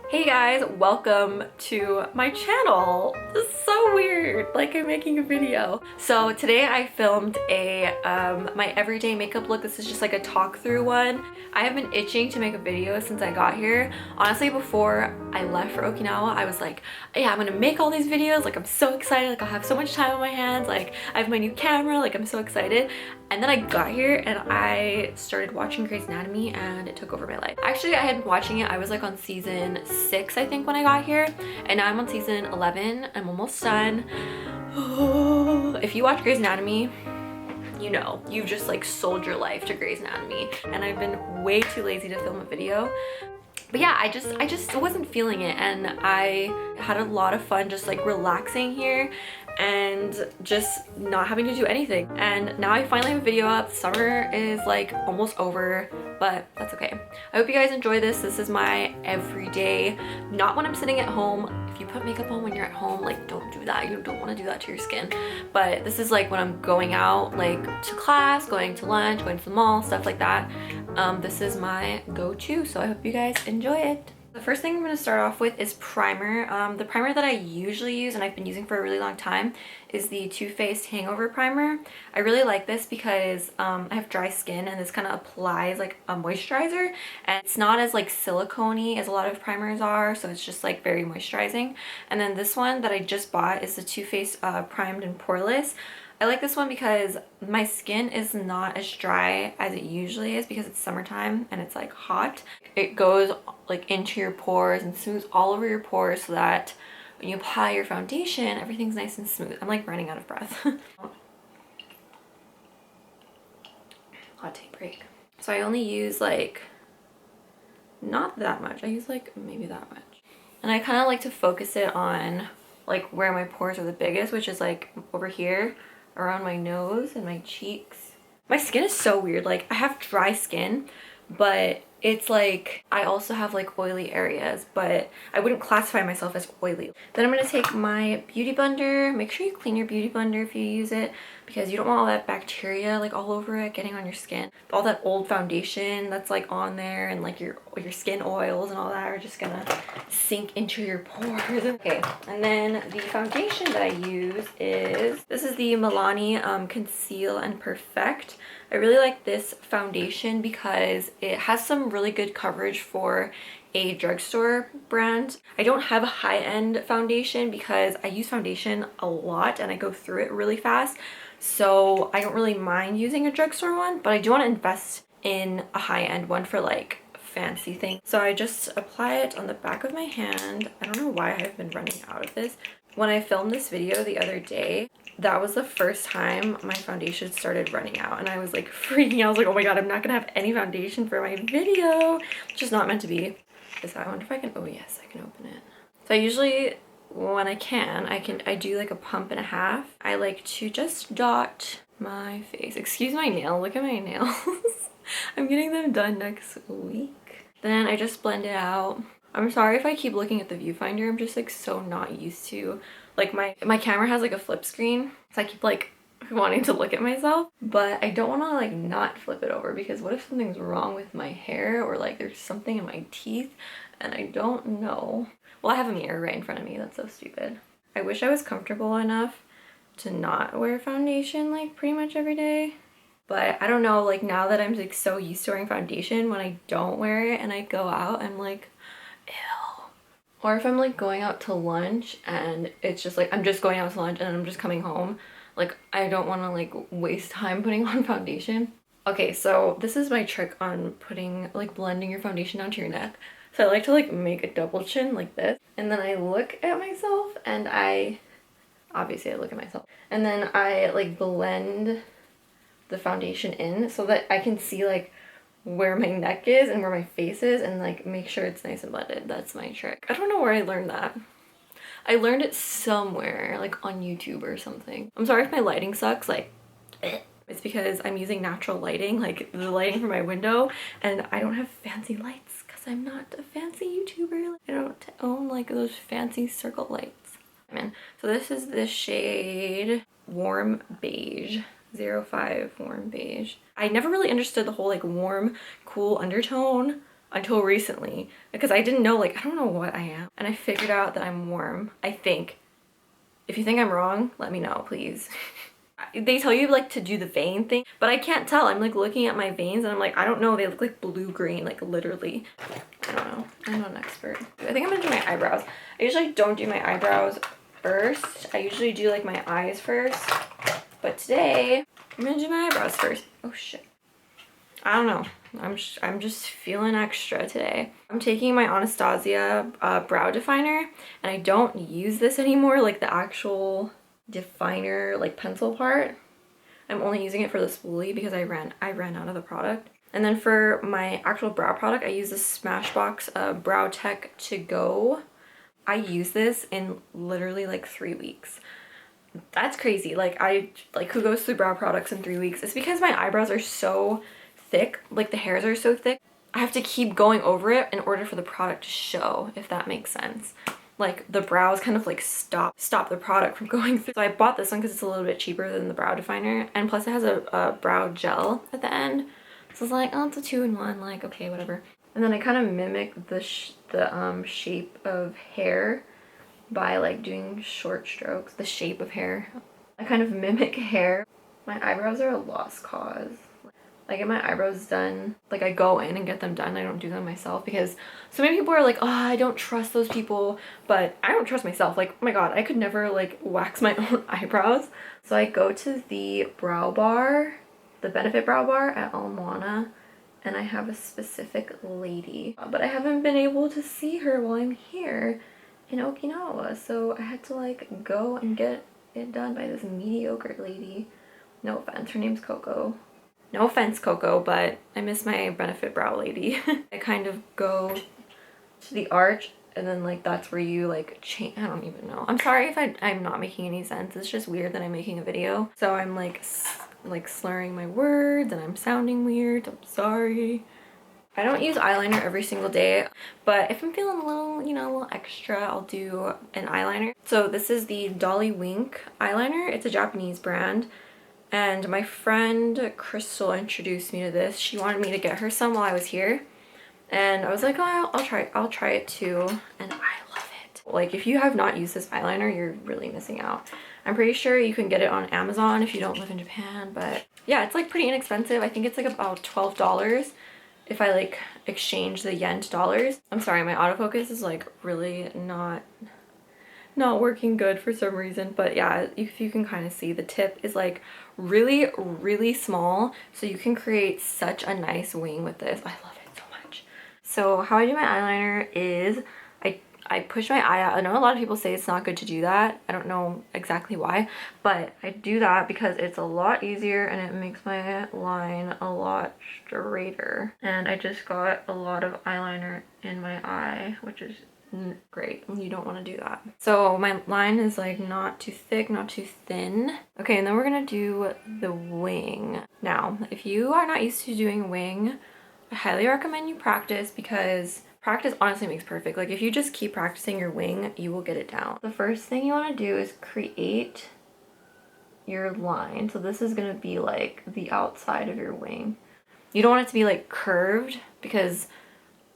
Hey guys, welcome to my channel. This is so weird, like I'm making a video. So today I filmed my everyday makeup look. This is just like a talk through one. I have been itching to make a video since I got here. Honestly, before I left for Okinawa, I was like, yeah, I'm gonna make all these videos. Like I'm so excited, like I'll have so much time on my hands. Like I have my new camera, like I'm so excited. And then I got here and I started watching Grey's Anatomy and it took over my life. Actually, I had been watching it. I was like on season 6, I think, when I got here. And now I'm on season 11. I'm almost done. If you watch Grey's Anatomy, you know, you've just like sold your life to Grey's Anatomy. And I've been way too lazy to film a video. But yeah, I just wasn't feeling it, and I had a lot of fun just like relaxing here and just not having to do anything. And now I finally have a video up. Summer is like almost over, but that's okay. I hope you guys enjoy this. This is my everyday, not when I'm sitting at home. If you put makeup on when you're at home, like don't do that. You don't want to do that to your skin. But this is like when I'm going out, like to class, going to lunch, going to the mall, stuff like that. This is my go-to, so I hope you guys enjoy it. The first thing I'm going to start off with is primer. The primer that I usually use and I've been using for a really long time is the Too Faced Hangover Primer. I really like this because I have dry skin and this kind of applies like a moisturizer, and it's not as like silicone-y as a lot of primers are, so it's just like very moisturizing. And then this one that I just bought is the Too Faced Primed and Poreless. I like this one because my skin is not as dry as it usually is because it's summertime and it's like hot. It goes like into your pores and smooths all over your pores so that when you apply your foundation, everything's nice and smooth. I'm like running out of breath. Hot take break. So I only use like, not that much. I use like maybe that much. And I kind of like to focus it on like where my pores are the biggest, which is like over here, around my nose and my cheeks. My skin is so weird. Like I have dry skin, but it's like I also have like oily areas, but I wouldn't classify myself as oily. Then I'm gonna take my beauty blender. Make sure you clean your beauty blender if you use it, because you don't want all that bacteria like all over it getting on your skin. All that old foundation that's like on there and like your skin oils and all that are just gonna sink into your pores. Okay, and then the foundation that I use is, this is the Milani Conceal and Perfect. I really like this foundation because it has some really good coverage for a drugstore brand. I don't have a high-end foundation because I use foundation a lot and I go through it really fast. So I don't really mind using a drugstore one, but I do want to invest in a high-end one for like fancy things. So I just apply it on the back of my hand. I don't know why I've been running out of this. When I filmed this video the other day, that was the first time my foundation started running out and I was like freaking out. I was like, oh my god, I'm not gonna have any foundation for my video. It's just not meant to be. I wonder if I can, oh yes, I can open it. So I usually, when I do like a pump and a half. I like to just dot my face. Excuse my nail, look at my nails. I'm getting them done next week. Then I just blend it out. I'm sorry if I keep looking at the viewfinder. I'm just like so not used to, like my camera has like a flip screen, so I keep like wanting to look at myself, but I don't want to like not flip it over because what if something's wrong with my hair or like there's something in my teeth and I don't know. Well, I have a mirror right in front of me. That's so stupid. I wish I was comfortable enough to not wear foundation like pretty much every day. But I don't know, like now that I'm like so used to wearing foundation, when I don't wear it and I go out, I'm like, ew. Or if I'm like going out to lunch and it's just like, I'm just going out to lunch and I'm just coming home, like I don't want to like waste time putting on foundation. Okay, so this is my trick on putting, like blending your foundation onto your neck. So I like to like make a double chin like this. And then I look at myself and obviously I look at myself. And then I like blend the foundation in so that I can see like where my neck is and where my face is and like make sure it's nice and blended. That's my trick. I don't know where I learned that. I learned it somewhere like on YouTube or something. I'm sorry if my lighting sucks, like it's because I'm using natural lighting, like the lighting from my window, and I don't have fancy lights because I'm not a fancy YouTuber. I don't own like those fancy circle lights. So this is the shade Warm Beige. 05 Warm Beige. I never really understood the whole like warm, cool undertone until recently because I didn't know, like, I don't know what I am. And I figured out that I'm warm, I think. If you think I'm wrong, let me know, please. They tell you like to do the vein thing, but I can't tell. I'm like looking at my veins and I'm like, I don't know, they look like blue-green, like literally. I don't know, I'm not an expert. I think I'm gonna do my eyebrows. I usually don't do my eyebrows first. I usually do like my eyes first, but today I'm gonna do my eyebrows first. Oh shit. I don't know. I'm just feeling extra today. I'm taking my Anastasia brow definer, and I don't use this anymore, like the actual definer, like pencil part. I'm only using it for the spoolie because I ran out of the product. And then for my actual brow product, I use the Smashbox Brow Tech To Go. I use this in literally like 3 weeks. That's crazy. Like who goes through brow products in 3 weeks? It's because my eyebrows are so thick, like the hairs are so thick. I have to keep going over it in order for the product to show, if that makes sense. Like the brows kind of like stop the product from going through. So I bought this one because it's a little bit cheaper than the brow definer, and plus it has a brow gel at the end. So it's like, oh, it's a 2-in-1, like okay, whatever. And then I kind of mimic the shape of hair by like doing short strokes, the shape of hair. I kind of mimic hair. My eyebrows are a lost cause. I get my eyebrows done, like I go in and get them done. I don't do them myself because so many people are like, oh, I don't trust those people, but I don't trust myself. Like, oh my god, I could never like wax my own eyebrows. So I go to the brow bar, the Benefit Brow Bar at Ala Moana, and I have a specific lady, but I haven't been able to see her while I'm here in Okinawa, so I had to like go and get it done by this mediocre lady. No offense, her name's Coco. No offense, Coco, but I miss my Benefit brow lady. I kind of go to the arch, and then like that's where you like change. I don't even know. I'm sorry if I'm not making any sense. It's just weird that I'm making a video. So I'm like slurring my words and I'm sounding weird. I'm sorry. I don't use eyeliner every single day, but if I'm feeling a little, you know, a little extra, I'll do an eyeliner. So this is the Dolly Wink eyeliner. It's a Japanese brand. And my friend Crystal introduced me to this. She wanted me to get her some while I was here. And I was like, oh, I'll try it too. And I love it. Like if you have not used this eyeliner, you're really missing out. I'm pretty sure you can get it on Amazon if you don't live in Japan, but yeah, it's like pretty inexpensive. I think it's like about $12 if I like exchange the yen to dollars. I'm sorry, my autofocus is like really not working good for some reason, but yeah, if you can kind of see, the tip is like really small, so you can create such a nice wing with this. I love it so much. So how I do my eyeliner is I push my eye out. I know a lot of people say it's not good to do that. I don't know exactly why, but I do that because it's a lot easier and it makes my line a lot straighter. And I just got a lot of eyeliner in my eye, which is great. You don't want to do that. So my line is like not too thick, not too thin. Okay, and then we're gonna do the wing. Now, if you are not used to doing wing, I highly recommend you practice because practice honestly makes perfect. Like if you just keep practicing your wing, you will get it down. The first thing you want to do is create your line. So this is gonna be like the outside of your wing. You don't want it to be like curved because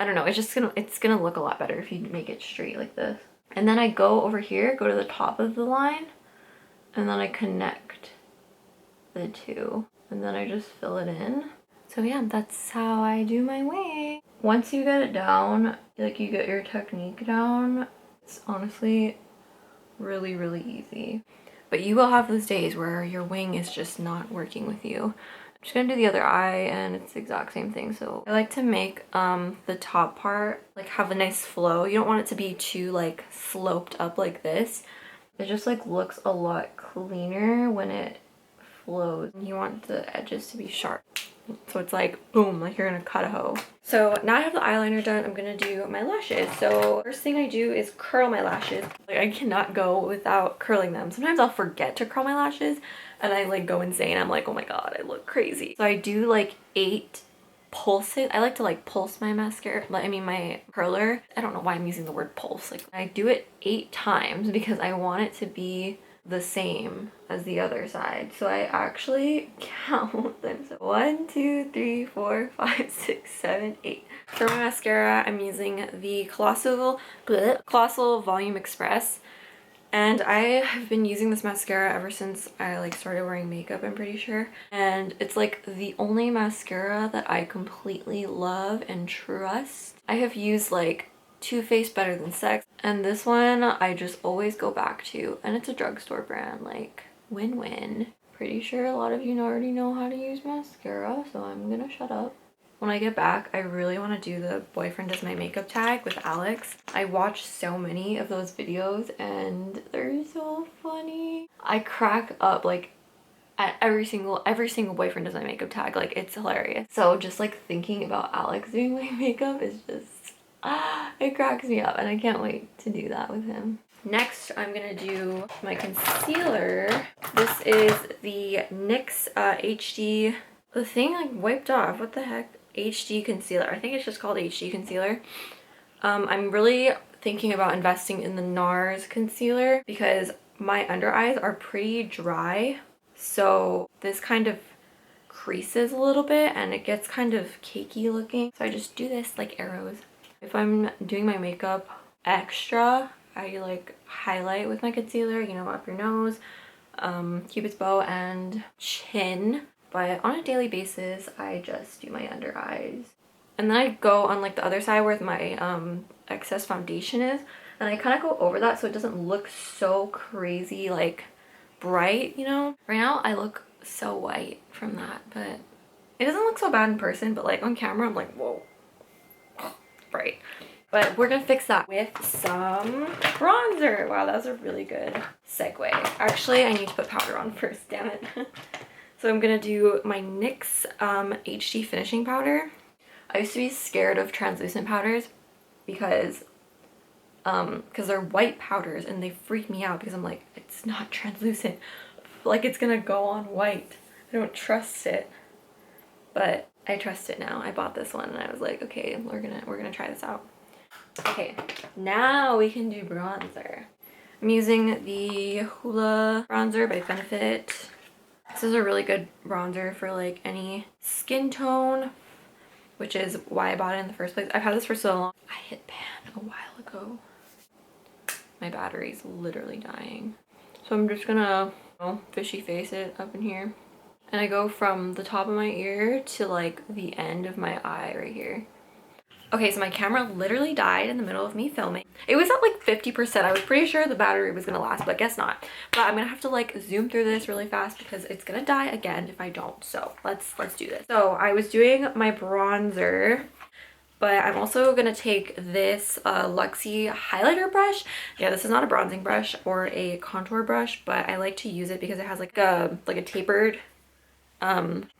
I don't know, it's gonna look a lot better if you make it straight like this. And then I go over here, go to the top of the line, and then I connect the two. And then I just fill it in. So yeah, that's how I do my wing. Once you get it down, like you get your technique down, it's honestly really easy. But you will have those days where your wing is just not working with you. I'm just gonna do the other eye and it's the exact same thing. So I like to make the top part like have a nice flow. You don't want it to be too like sloped up like this. It just like looks a lot cleaner when it flows. You want the edges to be sharp. So it's like boom, like you're gonna cut a hoe. So now I have the eyeliner done, I'm gonna do my lashes. So first thing I do is curl my lashes. Like I cannot go without curling them. Sometimes I'll forget to curl my lashes and I like go insane. I'm like, oh my god, I look crazy. So I do like 8 pulses. I like to like pulse my mascara, I mean my curler. I don't know why I'm using the word pulse. Like I do it 8 times because I want it to be the same as the other side. So I actually count them. So 1, 2, 3, 4, 5, 6, 7, 8. For my mascara, I'm using the Colossal Volume Express. And I have been using this mascara ever since I like started wearing makeup, I'm pretty sure. And it's like the only mascara that I completely love and trust. I have used like Too Faced Better Than Sex, and this one I just always go back to, and it's a drugstore brand, like win-win. Pretty sure a lot of you already know how to use mascara, so I'm gonna shut up. When I get back, I really want to do the boyfriend does my makeup tag with Alex. I watched so many of those videos and they're so funny. I crack up like at every single boyfriend does my makeup tag. Like, it's hilarious. So just like thinking about Alex doing my makeup is just, it cracks me up, and I can't wait to do that with him. Next, I'm gonna do my concealer. This is the NYX HD. The thing like wiped off. What the heck? HD concealer. I think it's just called HD concealer. I'm really thinking about investing in the NARS concealer because my under eyes are pretty dry. So this kind of creases a little bit and it gets kind of cakey looking. So I just do this like arrows. If I'm doing my makeup extra, I like highlight with my concealer, you know, up your nose, Cupid's bow, and chin. But on a daily basis, I just do my under eyes. And then I go on like the other side where my excess foundation is, and I kind of go over that so it doesn't look so crazy like bright, you know? Right now I look so white from that, but it doesn't look so bad in person, but like on camera I'm like, whoa, bright. But we're gonna fix that with some bronzer. Wow, that was a really good segue. Actually, I need to put powder on first, damn it. So I'm gonna do my NYX HD finishing powder. I used to be scared of translucent powders because they're white powders and they freak me out because I'm like, it's not translucent. Like, it's gonna go on white. I don't trust it. But I trust it now. I bought this one and I was like, okay, we're gonna try this out. Okay, now we can do bronzer. I'm using the Hoola bronzer by Benefit. This is a really good bronzer for like any skin tone, which is why I bought it in the first place. I've had this for so long. I hit pan a while ago. My battery's literally dying. So I'm just gonna, you know, fishy face it up in here. And I go from the top of my ear to like the end of my eye right here. Okay, so my camera literally died in the middle of me filming. It was at like 50%. I was pretty sure the battery was gonna last, but guess not. But I'm gonna have to like zoom through this really fast because it's gonna die again if I don't. So let's do this. So I was doing my bronzer, but I'm also gonna take this Luxie highlighter brush. Yeah, this is not a bronzing brush or a contour brush, but I like to use it because it has like a tapered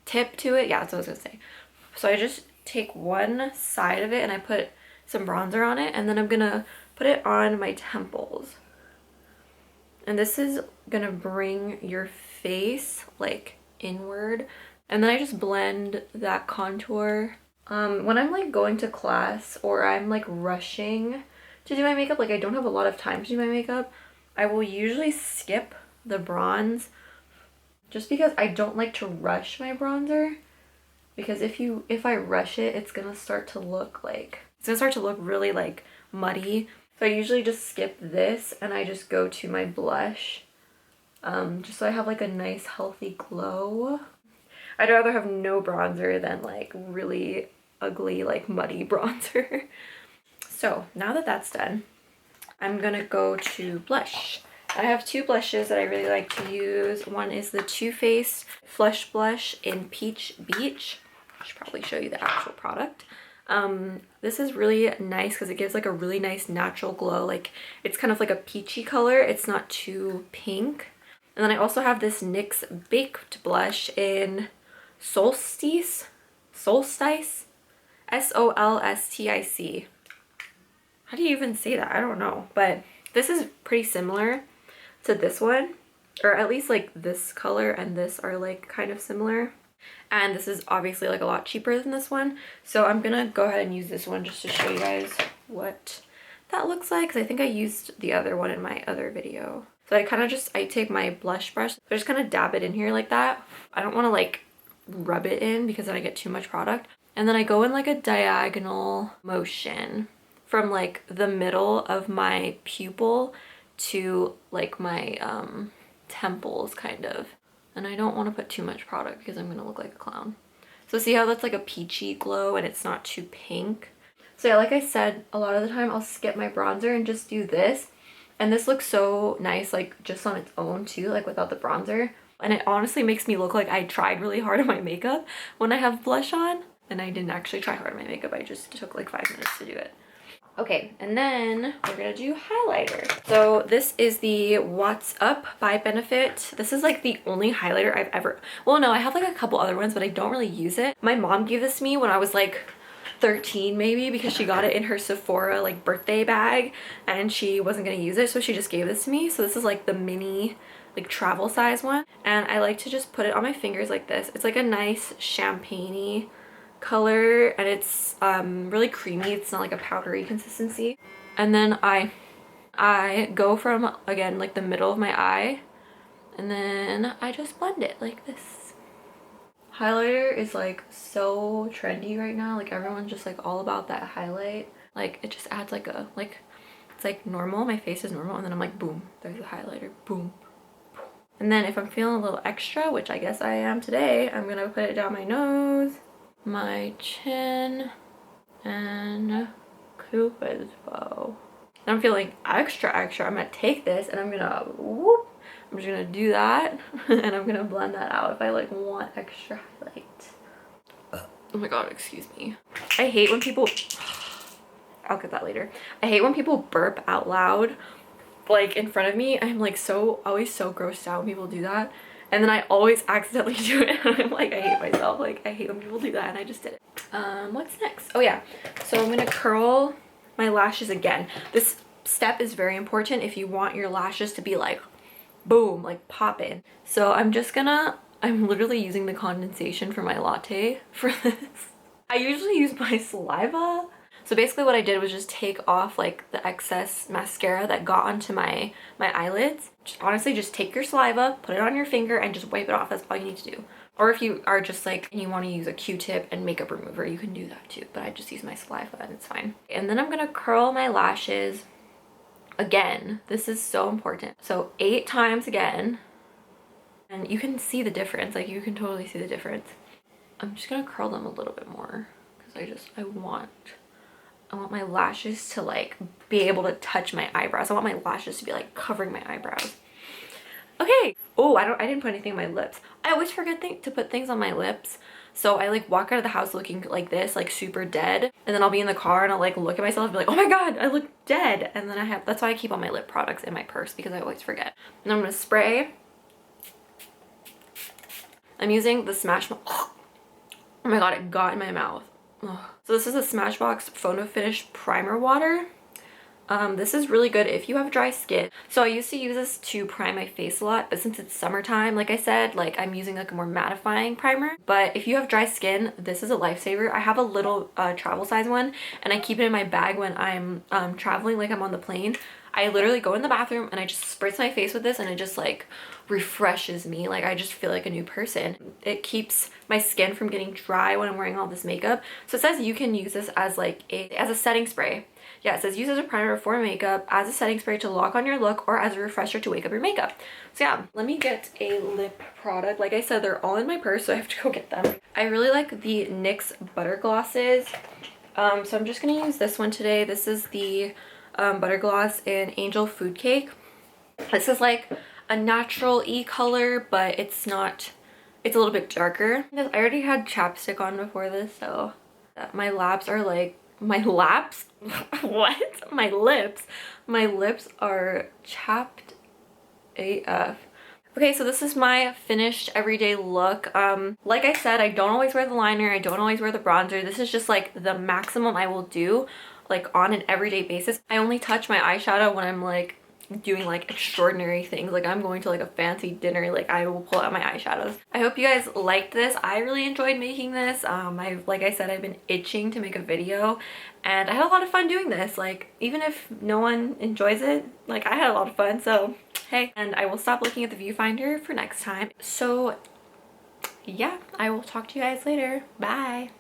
tip to it. Yeah, that's what I was gonna say. So I just take one side of it and I put some bronzer on it, and then I'm gonna put it on my temples. And this is gonna bring your face like inward, and then I just blend that contour. When I'm like going to class or I'm like rushing to do my makeup, like I don't have a lot of time to do my makeup, I will usually skip the bronze just because I don't like to rush my bronzer. Because if I rush it, it's gonna start to look really like muddy. So I usually just skip this and I just go to my blush, just so I have like a nice healthy glow. I'd rather have no bronzer than like really ugly like muddy bronzer. So now that that's done, I'm gonna go to blush. I have two blushes that I really like to use. One is the Too Faced Flush Blush in Peach Beach. I should probably show you the actual product. This is really nice because it gives like a really nice natural glow. Like, it's kind of like a peachy color. It's not too pink. And then I also have this NYX Baked Blush in Solstice, S-O-L-S-T-I-C. How do you even say that? I don't know. But this is pretty similar to this one, or at least like this color and this are like kind of similar. And this is obviously like a lot cheaper than this one. So I'm gonna go ahead and use this one just to show you guys what that looks like, because I think I used the other one in my other video. So I take my blush brush, I just kind of dab it in here like that. I don't want to like rub it in because then I get too much product. And then I go in like a diagonal motion from like the middle of my pupil to like my temples kind of. And I don't want to put too much product because I'm gonna look like a clown. So see how that's like a peachy glow and it's not too pink? So yeah, like I said, a lot of the time I'll skip my bronzer and just do this. And this looks so nice, like just on its own too, like without the bronzer. And it honestly makes me look like I tried really hard on my makeup when I have blush on. And I didn't actually try hard on my makeup, I just took like 5 minutes to do it. Okay, and then we're gonna do highlighter. So this is the What's Up by Benefit. This is like the only highlighter I've ever, well no, I have like a couple other ones, but I don't really use it. My mom gave this to me when I was like 13 maybe, because she got it in her Sephora like birthday bag and she wasn't gonna use it, so she just gave this to me. So this is like the mini like travel size one, and I like to just put it on my fingers like this. It's like a nice champagne-y color and it's really creamy. It's not like a powdery consistency. And then I go from, again, like the middle of my eye, and then I just blend it like this. Highlighter is like so trendy right now. Like everyone's just like all about that highlight. Like it just adds like a, like, it's like normal, my face is normal, and then I'm like boom, there's a highlighter, boom. And then if I'm feeling a little extra, which I guess I am today, I'm gonna put it down my nose, my chin, and Cupid's bow. And I'm feeling extra. I'm gonna take this and I'm gonna whoop. I'm just gonna do that and I'm gonna blend that out if I like want extra highlight. Oh my god, excuse me. I hate when people, I'll get that later. I hate when people burp out loud like in front of me. I'm like always so grossed out when people do that. And then I always accidentally do it and I'm like, I hate myself. Like I hate when people do that, and I just did it. What's next? Oh yeah, so I'm gonna curl my lashes again. This step is very important if you want your lashes to be like boom, like popping. So I'm literally using the condensation for my latte for this. I usually use my saliva. So basically what I did was just take off like the excess mascara that got onto my eyelids. Honestly, just take your saliva, put it on your finger, and just wipe it off. That's all you need to do. Or if you are just like, you want to use a Q-tip and makeup remover, you can do that too. But I just use my saliva and it's fine. And then I'm gonna curl my lashes again. This is so important. So 8 times again. And you can see the difference. Like you can totally see the difference. I'm just gonna curl them a little bit more because I want my lashes to like be able to touch my eyebrows. I want my lashes to be like covering my eyebrows. Okay. Oh, I didn't put anything on my lips. I always forget to put things on my lips. So I like walk out of the house looking like this, like super dead. And then I'll be in the car and I'll like look at myself and be like, oh my god, I look dead. And then that's why I keep all my lip products in my purse, because I always forget. And I'm gonna spray. I'm using the Smashbox. Oh my god, it got in my mouth. Ugh. So this is a Smashbox Photo Finish Primer Water. This is really good if you have dry skin. So I used to use this to prime my face a lot, but since it's summertime, like I said, like I'm using like a more mattifying primer. But if you have dry skin, this is a lifesaver. I have a little travel size one, and I keep it in my bag when I'm traveling, like I'm on the plane. I literally go in the bathroom and I just spritz my face with this, and it just like refreshes me. Like I just feel like a new person. It keeps my skin from getting dry when I'm wearing all this makeup. So it says you can use this as like as a setting spray. Yeah, it says use as a primer before makeup, as a setting spray to lock on your look, or as a refresher to wake up your makeup. So yeah, let me get a lip product. Like I said, they're all in my purse, so I have to go get them. I really like the NYX Butter Glosses. So I'm just gonna use this one today. This is the Butter Gloss in Angel Food Cake. This is like a natural-y color, but it's not, it's a little bit darker. I already had chapstick on before this, so my labs are like, my laps? What? My lips are chapped AF. Okay, so this is my finished everyday look. Like I said, I don't always wear the liner, I don't always wear the bronzer. This is just like the maximum I will do like on an everyday basis. I only touch my eyeshadow when I'm like doing like extraordinary things, like I'm going to like a fancy dinner, like I will pull out my eyeshadows. I hope you guys liked this. I really enjoyed making this. Like I said, I've been itching to make a video and I had a lot of fun doing this. Like even if no one enjoys it, like I had a lot of fun, so hey. And I will stop looking at the viewfinder for next time. So yeah, I will talk to you guys later. Bye.